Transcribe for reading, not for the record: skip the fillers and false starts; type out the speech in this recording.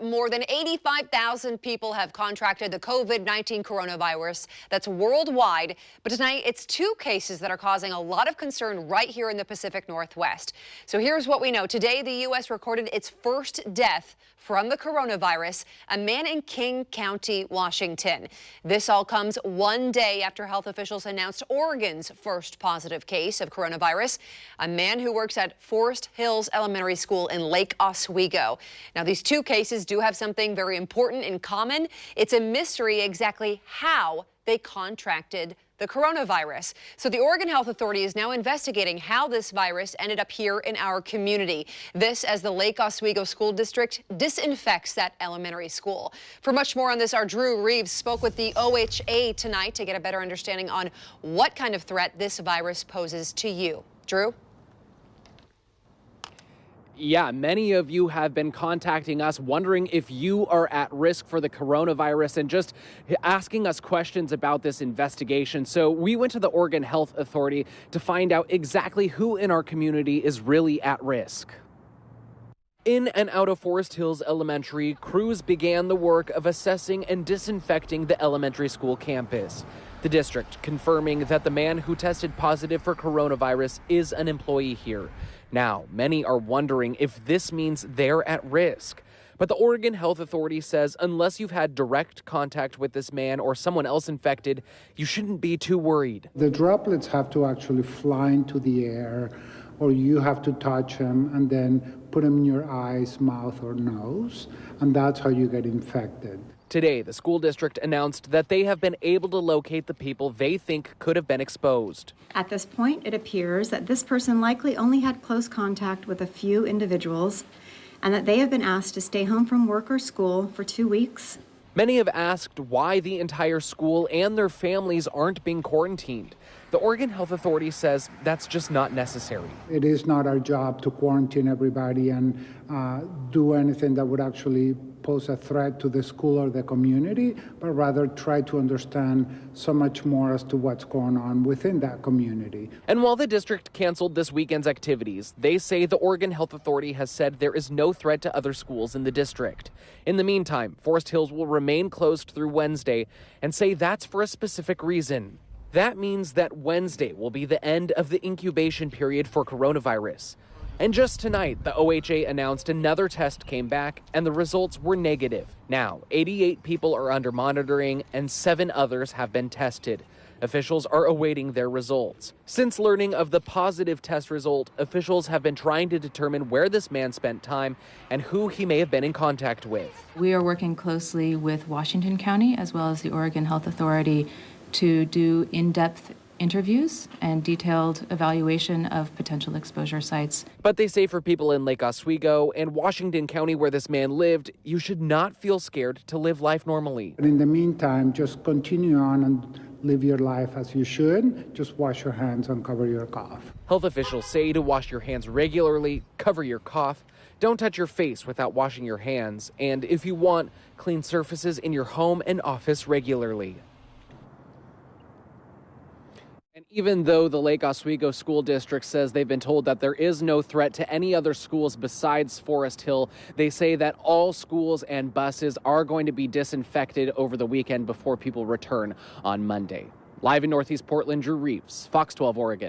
More than 85,000 people have contracted the COVID-19 coronavirus. That's worldwide. But tonight, it's two cases that are causing a lot of concern right here in the Pacific Northwest. So here's what we know. Today, the U.S. recorded its first death from the coronavirus, a man in King County, Washington. This all comes one day after health officials announced Oregon's first positive case of coronavirus, a man who works at Forest Hills Elementary School in Lake Oswego. Now, these two cases do have something very important in common. It's a mystery exactly how they contracted the coronavirus. So the Oregon Health Authority is now investigating how this virus ended up here in our community. This as the Lake Oswego School District disinfects that elementary school. For much more on this, our Drew Reeves spoke with the OHA tonight to get a better understanding on what kind of threat this virus poses to you. Drew? Yeah, many of you have been contacting us wondering if you are at risk for the coronavirus and just asking us questions about this investigation. So we went to the Oregon Health Authority to find out exactly who in our community is really at risk. In and out of Forest Hills Elementary, CRUZ began the work of assessing and disinfecting the elementary school campus. The district confirming that the man who tested positive for coronavirus is an employee here. Now, many are wondering if this means they're at risk. But the Oregon Health Authority says unless you've had direct contact with this man or someone else infected, you shouldn't be too worried. The droplets have to actually fly into the air, or you have to touch them and then put them in your eyes, mouth, or nose, and that's how you get infected. Today, the school district announced that they have been able to locate the people they think could have been exposed. At this point, it appears that this person likely only had close contact with a few individuals and that they have been asked to stay home from work or school for 2 weeks. Many have asked why the entire school and their families aren't being quarantined. The Oregon Health Authority says that's just not necessary. It is not our job to quarantine everybody and do anything that would actually pose a threat to the school or the community, but rather try to understand so much more as to what's going on within that community. And while the district canceled this weekend's activities, they say the Oregon Health Authority has said there is no threat to other schools in the district. In the meantime, Forest Hills will remain closed through Wednesday and say that's for a specific reason. That means that Wednesday will be the end of the incubation period for coronavirus. And just tonight, the OHA announced another test came back and the results were negative. Now, 88 people are under monitoring and 7 others have been tested. Officials are awaiting their results. Since learning of the positive test result, officials have been trying to determine where this man spent time and who he may have been in contact with. We are working closely with Washington County as well as the Oregon Health Authority to do in-depth interviews and detailed evaluation of potential exposure sites. But they say for people in Lake Oswego and Washington County where this man lived, you should not feel scared to live life normally. But in the meantime, just continue on and live your life as you should. Just wash your hands and cover your cough. Health officials say to wash your hands regularly, cover your cough, don't touch your face without washing your hands, and if you want, clean surfaces in your home and office regularly. And even though the Lake Oswego School District says they've been told that there is no threat to any other schools besides Forest Hill, they say that all schools and buses are going to be disinfected over the weekend before people return on Monday. Live in Northeast Portland, Drew Reeves, Fox 12 Oregon.